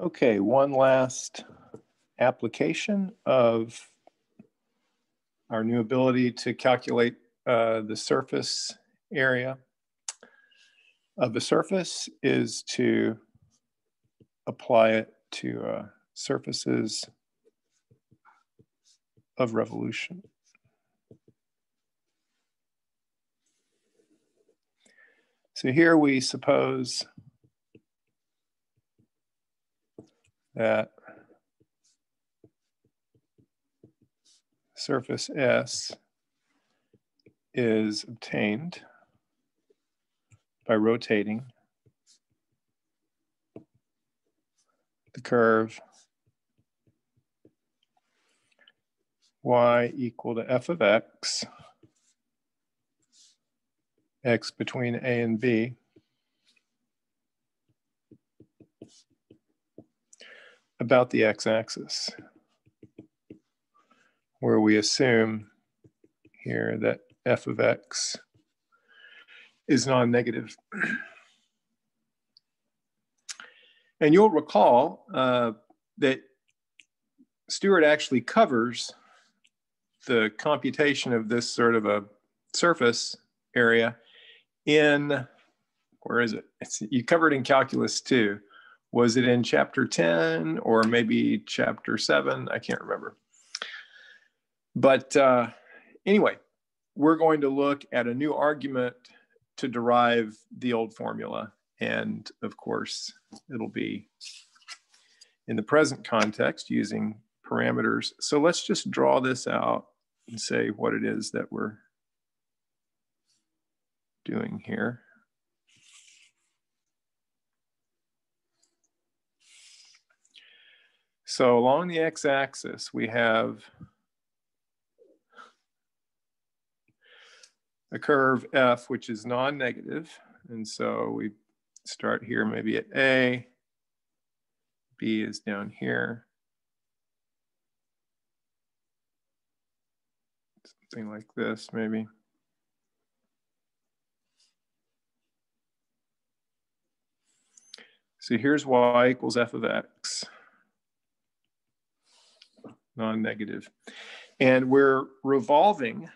Okay, one last application of our new ability to calculate the surface area of a surface is to apply it to surfaces of revolution. So here we suppose that surface S is obtained by rotating the curve y equal to f of x, x between A and B, about the x-axis, where we assume here that f of x is non-negative. And you'll recall that Stewart actually covers the computation of this sort of a surface area in, where is it? You covered in calculus 2. Was it in chapter 10 or maybe chapter 7? I can't remember. But anyway, we're going to look at a new argument to derive the old formula. And of course, it'll be in the present context using parameters. So let's just draw this out and say what it is that we're doing here. So along the x-axis, we have a curve f, which is non-negative. And so we start here maybe at A, B is down here. Something like this, maybe. So here's y equals f of x, non-negative. And we're revolving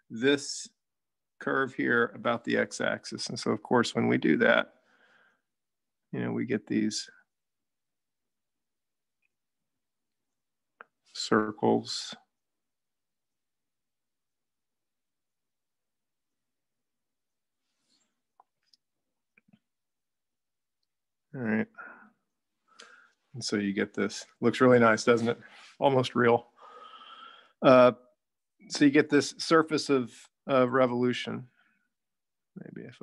this curve here about the x-axis. And so, of course, when we do that, we get these circles. All right. And so you get this. Looks really nice, doesn't it? Almost real. So you get this surface of revolution. Maybe if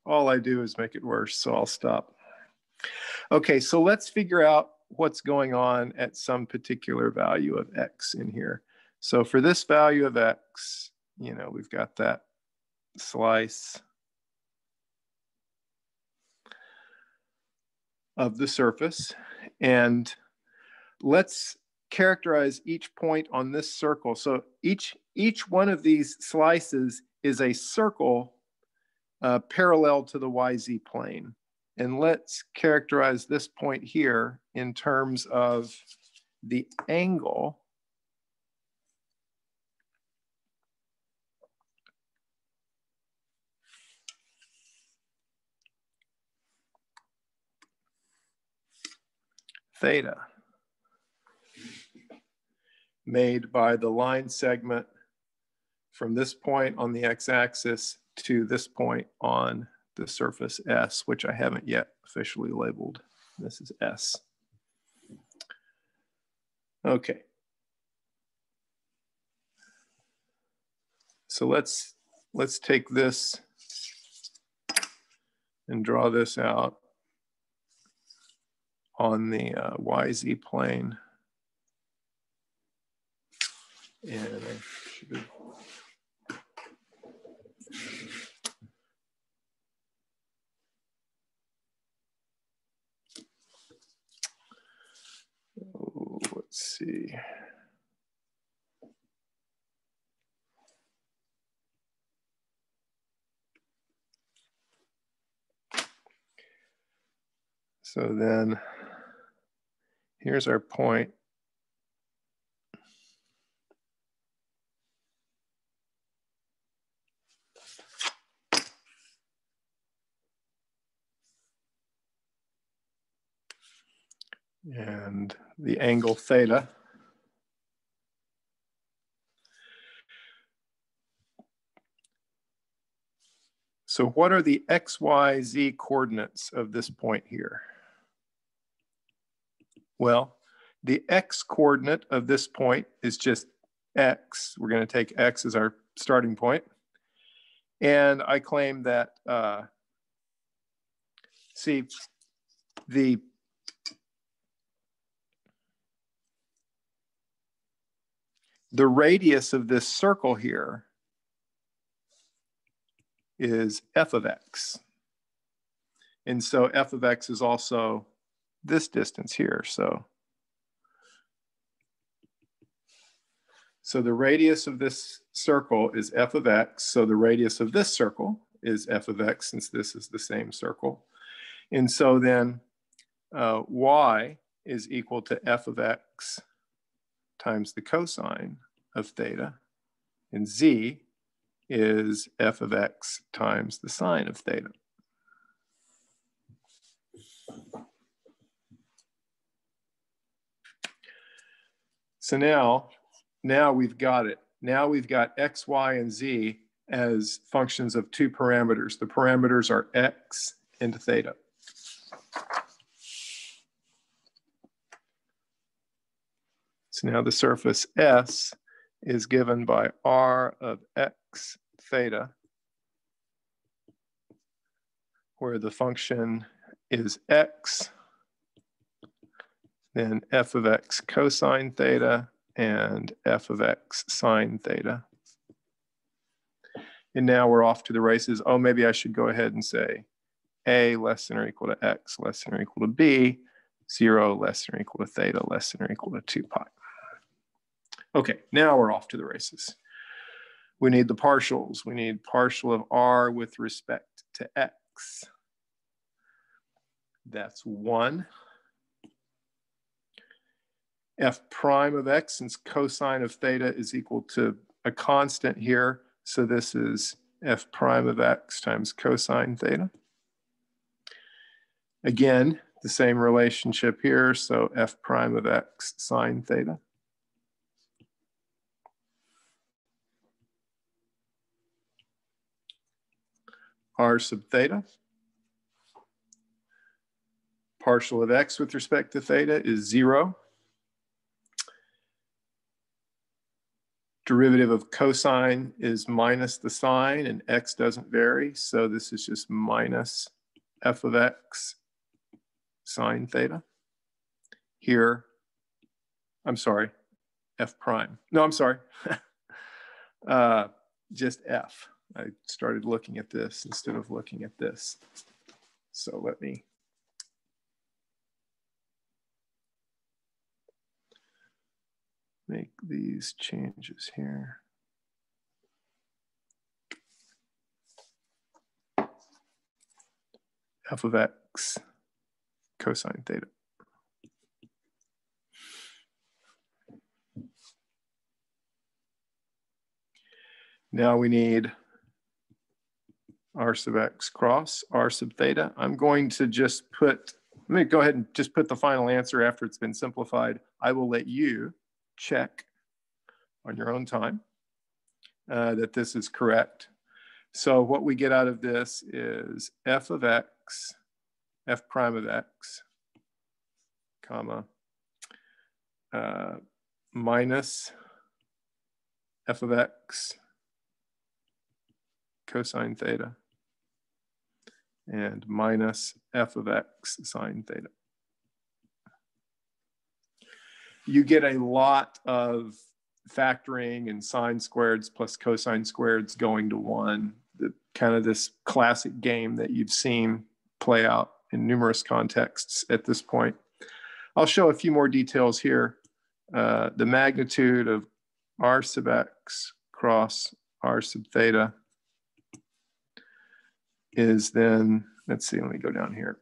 all I do is make it worse, so I'll stop. Okay, so let's figure out what's going on at some particular value of x in here. So for this value of x, we've got that slice of the surface. And let's characterize each point on this circle. So each one of these slices is a circle parallel to the YZ plane. And let's characterize this point here in terms of the angle theta made by the line segment from this point on the x-axis to this point on the surface S, which I haven't yet officially labeled. This is S. Okay. So let's take this and draw this out on the YZ plane. And I should have let's see. So then Here's our point. And the angle theta. So what are the x, y, z coordinates of this point here? Well, the x coordinate of this point is just x. We're going to take x as our starting point. And I claim that, see, the radius of this circle here is f of x. And so f of x is also this distance here. So the radius of this circle is f of x. So the radius of this circle is f of x, since this is the same circle. And so then y is equal to f of x times the cosine of theta, and z is f of x times the sine of theta. So now we've got it. Now we've got x, y, and z as functions of two parameters. The parameters are x and theta. So now the surface S is given by r of x theta, where the function is x, then f of x cosine theta, and f of x sine theta. And now we're off to the races. Oh, maybe I should go ahead and say a less than or equal to x less than or equal to b, 0 less than or equal to theta less than or equal to 2 pi. Okay, now we're off to the races. We need the partials. We need partial of r with respect to x. That's 1. F prime of x, since cosine of theta is equal to a constant here, so this is f prime of x times cosine theta. Again, the same relationship here, so f prime of x sine theta. R sub theta. Partial of x with respect to theta is 0. Derivative of cosine is minus the sine, and x doesn't vary, so this is just minus f of x sine theta. Here, I'm sorry, f prime. No, I'm sorry, just f. I started looking at this instead of looking at this. So let me make these changes here. F of x cosine theta. Now we need r sub x cross r sub theta. I'm going to just let me go ahead and just put the final answer after it's been simplified. I will let you check on your own time that this is correct. So what we get out of this is f of x, f prime of x, comma, minus f of x cosine theta, and minus f of x sine theta. You get a lot of factoring and sine squareds plus cosine squareds going to 1, kind of this classic game that you've seen play out in numerous contexts at this point. I'll show a few more details here. The magnitude of r sub x cross r sub theta is then, let's see, let me go down here.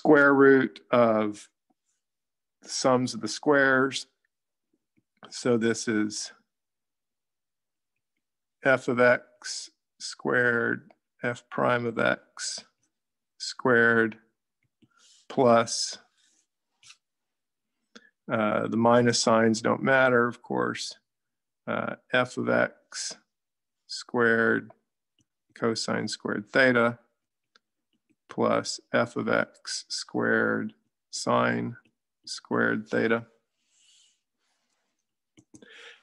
square root of the sums of the squares. So this is f of x squared f prime of x squared plus, the minus signs don't matter, of course, f of x squared cosine squared theta plus f of x squared sine squared theta.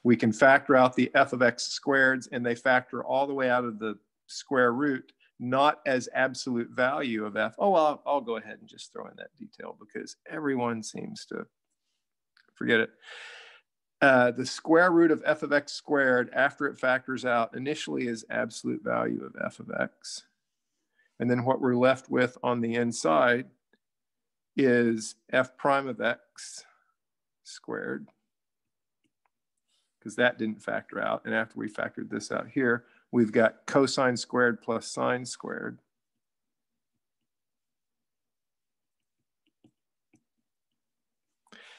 We can factor out the f of x squareds, and they factor all the way out of the square root, not as absolute value of f. Oh, well, I'll go ahead and just throw in that detail because everyone seems to forget it. The square root of f of x squared after it factors out initially is absolute value of f of x. And then what we're left with on the inside is f prime of x squared, because that didn't factor out. And after we factored this out here, we've got cosine squared plus sine squared.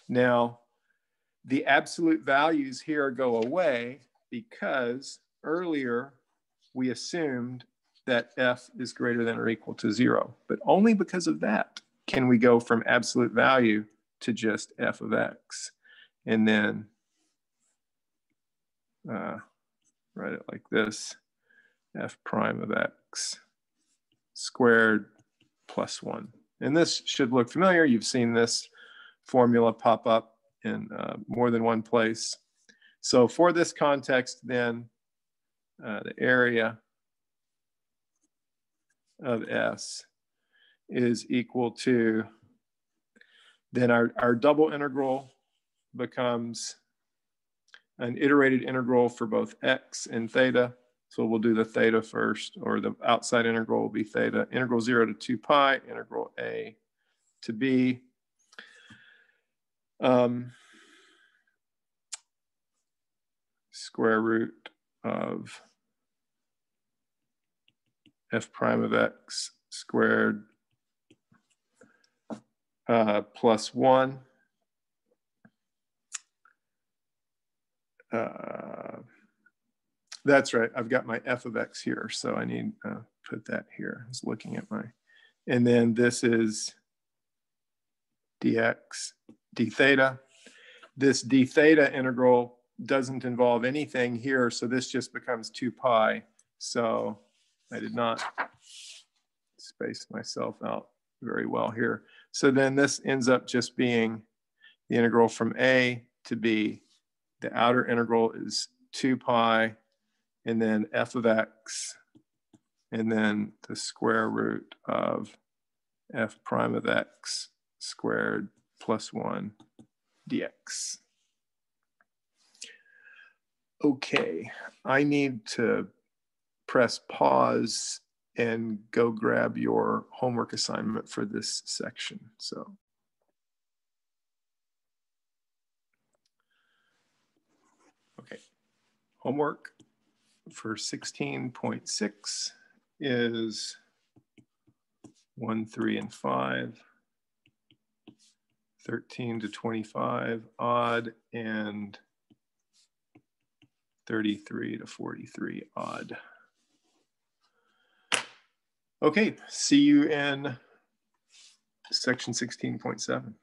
Now, the absolute values here go away because earlier we assumed that f is greater than or equal to 0. But only because of that can we go from absolute value to just f of x. And then write it like this, f prime of x squared plus 1. And this should look familiar. You've seen this formula pop up in more than one place. So for this context, then, the area of S is equal to, then our double integral becomes an iterated integral for both x and theta. So we'll do the theta first, or the outside integral will be theta. Integral 0 to 2 pi, integral a to b. Square root of f prime of x squared plus 1. That's right. I've got my f of x here, so I need to put that here. I was looking at my, and then this is dx d theta. This d theta integral doesn't involve anything here, so this just becomes 2 pi. So I did not space myself out very well here. So then this ends up just being the integral from a to b. The outer integral is 2 pi, and then f of x, and then the square root of f prime of x squared plus 1 dx. Okay, I need to press pause and go grab your homework assignment for this section. So, okay, homework for 16.6 is 1, 3, and 5, 13 to 25 odd, and 33 to 43 odd. Okay, see you in section 16.7.